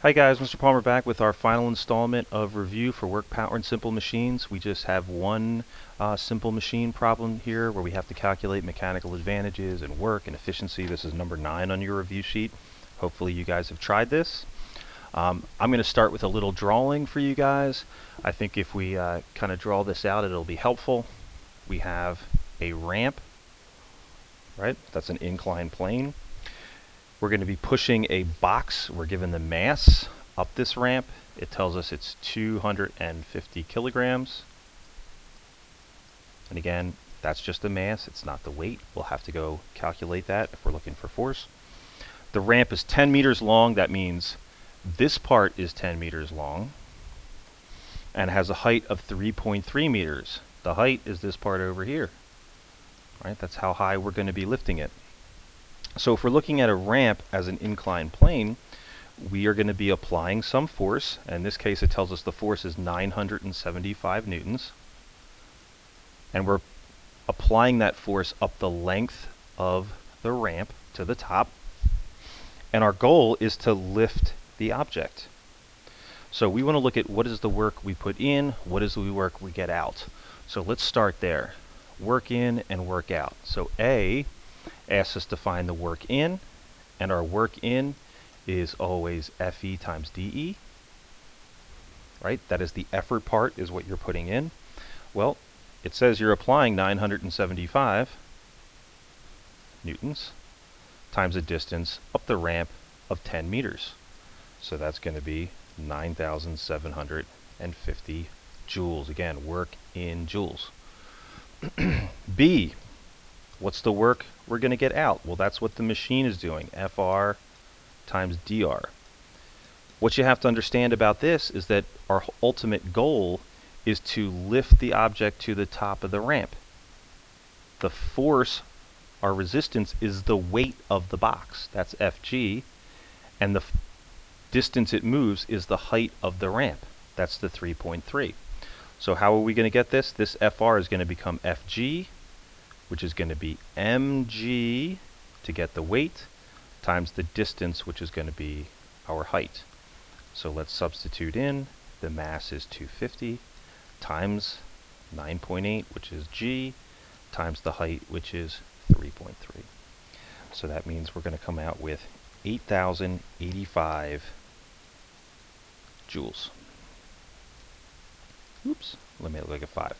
Hi guys, Mr. Palmer back with our final installment of review for Work Power and Simple Machines. We just have one simple machine problem here where we have to calculate mechanical advantages and work and efficiency. This is number 9 on your review sheet. Hopefully you guys have tried this. I'm going to start with a little drawing for you guys. I think if we kind of draw this out, it'll be helpful. We have a ramp, right? That's an inclined plane. We're going to be pushing a box. We're given the mass up this ramp. It tells us it's 250 kilograms. And again, that's just the mass. It's not the weight. We'll have to go calculate that if we're looking for force. The ramp is 10 meters long. That means this part is 10 meters long and has a height of 3.3 meters. The height is this part over here. Right? That's how high we're going to be lifting it. So if we're looking at a ramp as an inclined plane, we are going to be applying some force. In this case, it tells us the force is 975 newtons. And we're applying that force up the length of the ramp to the top. And our goal is to lift the object. So we want to look at what is the work we put in, what is the work we get out. So let's start there. Work in and work out. So A asks us to find the work in, and our work in is always FE times DE, right? That is the effort part is what you're putting in. Well, it says you're applying 975 newtons times a distance up the ramp of 10 meters. So that's going to be 9,750 joules. Again, work in joules. B, what's the work we're going to get out? Well, that's what the machine is doing, FR times DR. What you have to understand about this is that our ultimate goal is to lift the object to the top of the ramp. The force, our resistance, is the weight of the box. That's FG. And the distance it moves is the height of the ramp. That's the 3.3. So how are we going to get this? This FR is going to become FG, which is going to be mg to get the weight, times the distance, which is going to be our height. So let's substitute in. The mass is 250 times 9.8, which is g, times the height, which is 3.3. So that means we're going to come out with 8,085 joules. Oops, let me look like a 5.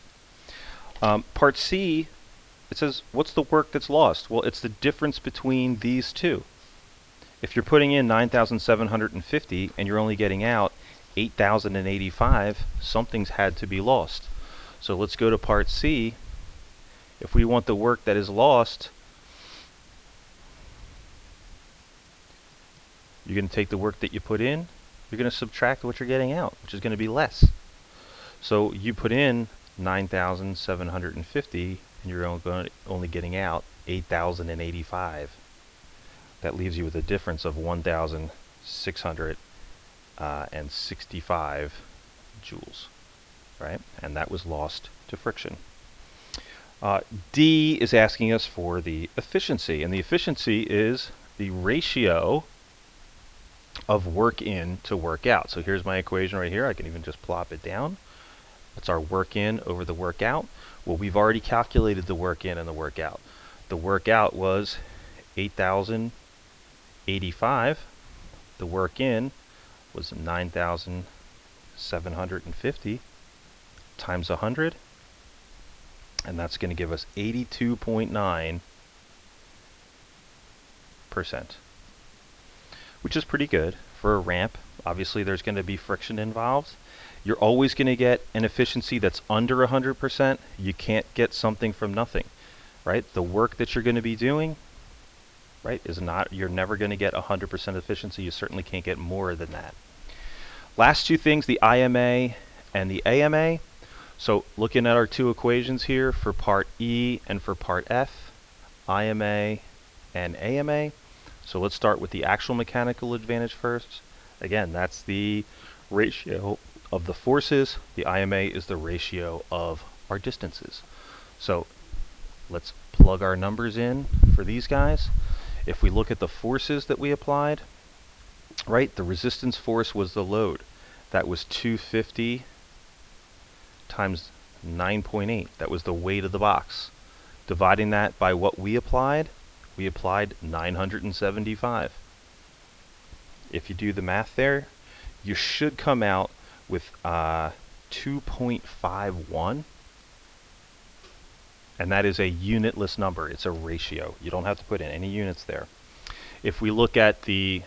Part C, it says, what's the work that's lost? Well, it's the difference between these two. If you're putting in 9,750 and you're only getting out 8,085, something's had to be lost. So let's go to part C. If we want the work that is lost, you're going to take the work that you put in, you're going to subtract what you're getting out, which is going to be less. So you put in 9,750 and you're only getting out 8,085. That leaves you with a difference of 1,665 joules, right? And that was lost to friction. D is asking us for the efficiency, and the efficiency is the ratio of work in to work out. So here's my equation right here. I can even just plop it down. That's our work in over the work out. Well, we've already calculated the work in and the work out. The work out was 8,085. The work in was 9,750 times 100. And that's going to give us 82.9%, which is pretty good for a ramp. Obviously, there's going to be friction involved. You're always going to get an efficiency that's under 100%. You can't get something from nothing, right? The work that you're going to be doing, right, is not, you're never going to get 100% efficiency. You certainly can't get more than that. Last two things, the IMA and the AMA. So looking at our two equations here for part E and for part F, IMA and AMA. So let's start with the actual mechanical advantage first. Again, that's the ratio of the forces. The IMA is the ratio of our distances. So let's plug our numbers in for these guys. If we look at the forces that we applied, right? The resistance force was the load. That was 250 times 9.8. That was the weight of the box. Dividing that by what we applied 975. If you do the math there, you should come out with 2.51, and that is a unitless number. It's a ratio. You don't have to put in any units there. If we look at the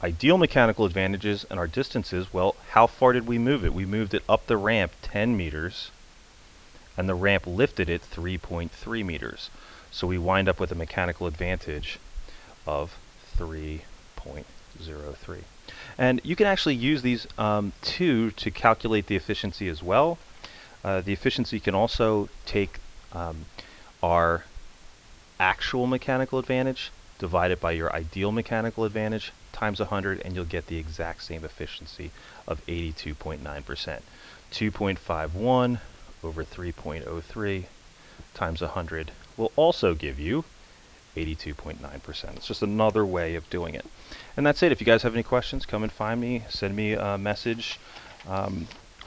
ideal mechanical advantages and our distances, well, how far did we move it? We moved it up the ramp 10 meters, and the ramp lifted it 3.3 meters. So we wind up with a mechanical advantage of 3.03. And you can actually use these two to calculate the efficiency as well. The efficiency can also take our actual mechanical advantage divided by your ideal mechanical advantage times 100, and you'll get the exact same efficiency of 82.9%. 2.51 over 3.03 times 100 will also give you 82.9%. It's just another way of doing it. And that's it. If you guys have any questions, come and find me. Send me a message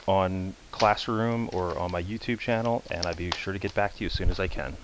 on Classroom or on my YouTube channel, and I'll be sure to get back to you as soon as I can.